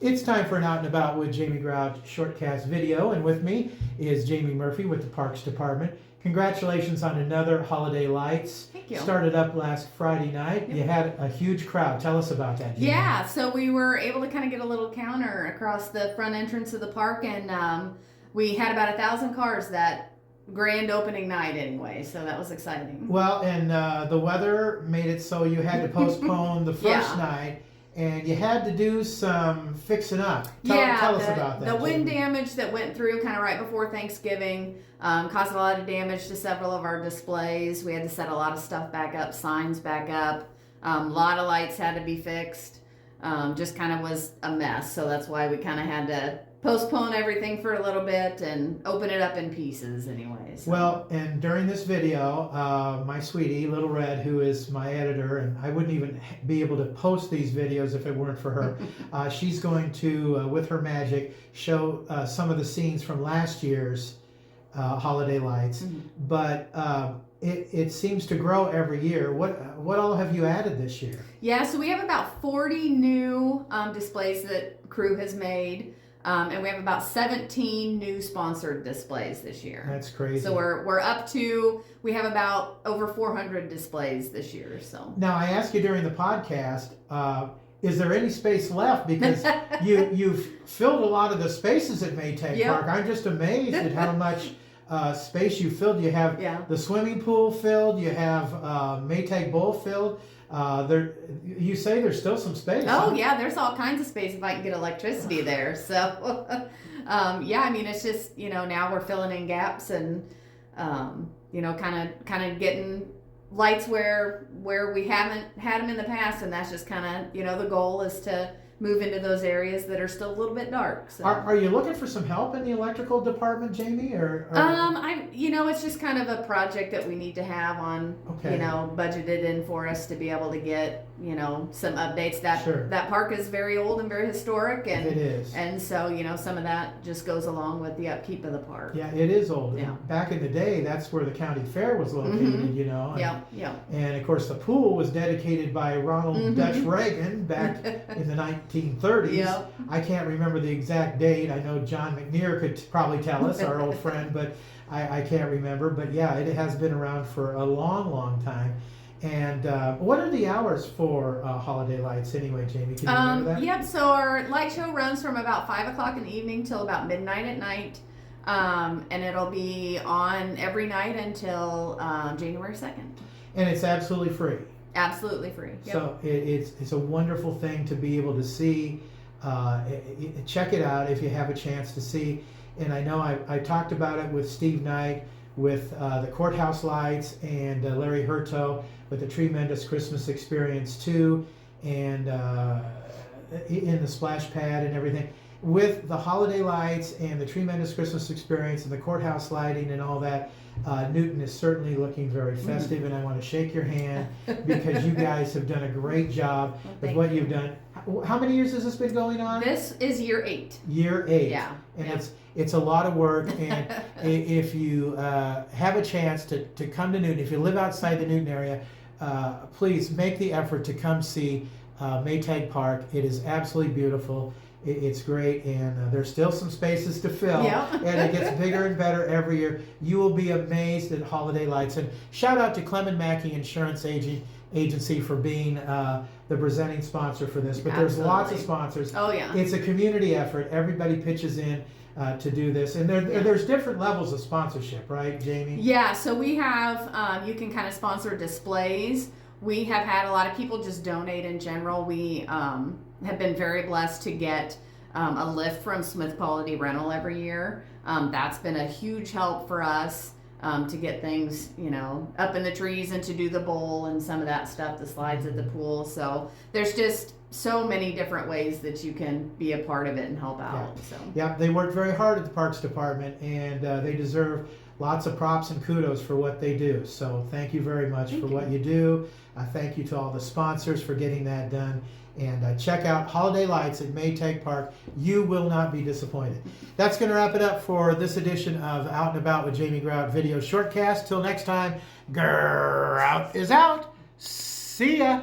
It's time for an Out and About with Jamie Grout Shortcast video, and with me is Jamie Murphy with the Parks Department. Congratulations on another Holiday Lights. Thank you. Started up last Friday night. Yep. You had a huge crowd. Tell us about that, Jamie. Yeah, so we were able to kind of get a little counter across the front entrance of the park, and we had about 1,000 cars that grand opening night anyway, so that was exciting. Well, and the weather made it so you had to postpone the first Yeah. night, and you had to do some fixing up. Tell us about that. The wind Jamie. damage that went through kind of right before Thanksgiving caused a lot of damage to several of our displays. We had to set a lot of stuff back up, signs back up. A lot of lights had to be fixed. Just kind of was a mess, so that's why we kind of had to postpone everything for a little bit and open it up in pieces anyway. So. Well, and during this video, my sweetie, Little Red, who is my editor, and I wouldn't even be able to post these videos if it weren't for her, she's going to, with her magic, show some of the scenes from last year's Holiday Lights. Mm-hmm. But it seems to grow every year. What all have you added this year? Yeah, so we have about 40 new displays that crew has made. And we have about 17 new sponsored displays this year. That's crazy. So we're up to, we have about over 400 displays this year. So now I asked you during the podcast, is there any space left? Because you've filled a lot of the spaces at Maytag Yep. Park. I'm just amazed at how much space you filled. You have the swimming pool filled. You have Maytag Bowl filled. You say there's still some space. Oh huh? yeah, there's all kinds of space if I can get electricity there. So yeah, I mean it's just now we're filling in gaps and kind of getting lights where we haven't had them in the past, and that's just kind of the goal is to move into those areas that are still a little bit dark. So. Are you looking for some help in the electrical department, Jamie? Or it's just kind of a project that we need to have on, budgeted in for us to be able to get, some updates. That park is very old and very historic, and it is. And so, some of that just goes along with the upkeep of the park. Yeah, it is old. Yeah. Back in the day, that's where the county fair was located, Yeah. And of course, the pool was dedicated by Ronald Dutch Reagan back in the 1930s. Yep. I can't remember the exact date. I know John McNear could probably tell us, our old friend, but I can't remember. But yeah, it has been around for a long, long time. And what are the hours for Holiday Lights anyway, Jamie? Can you remember that? Yep, so our light show runs from about 5 o'clock in the evening till about midnight at night. And it'll be on every night until January 2nd. And it's absolutely free. Absolutely free. Yep. So it's a wonderful thing to be able to see. Check it out if you have a chance to see. And I know I talked about it with Steve Knight, with the courthouse lights, and Larry Hurto with the Tremendous Christmas Experience too, and in the splash pad and everything. With the holiday lights and the Tremendous Christmas Experience and the courthouse lighting and all that, Newton is certainly looking very festive, and I want to shake your hand because you guys have done a great job with what you've done. How many years has this been going on? This is year 8. Year 8. Yeah. And it's a lot of work, and if you have a chance to come to Newton, if you live outside the Newton area, please make the effort to come see Maytag Park. It is absolutely beautiful. It's great, and there's still some spaces to fill, and it gets bigger and better every year. You will be amazed at Holiday Lights. And shout out to Clement Mackey Insurance Agency for being the presenting sponsor for this. But there's lots of sponsors. Oh yeah. It's a community effort. Everybody pitches in to do this, and there's different levels of sponsorship, right, Jamie? Yeah. So we have you can kind of sponsor displays. We have had a lot of people just donate in general. We have been very blessed to get a lift from Smith Quality Rental every year. That's been a huge help for us to get things, up in the trees and to do the bowl and some of that stuff, the slides at the pool. So there's just so many different ways that you can be a part of it and help out. Yeah, they work very hard at the Parks Department, and they deserve lots of props and kudos for what they do. So thank you very much for what you do. Thank you to all the sponsors for getting that done. And check out Holiday Lights at Maytag Park. You will not be disappointed. That's going to wrap it up for this edition of Out and About with Jamie Grout Video Shortcast. Till next time, Grout is out. See ya.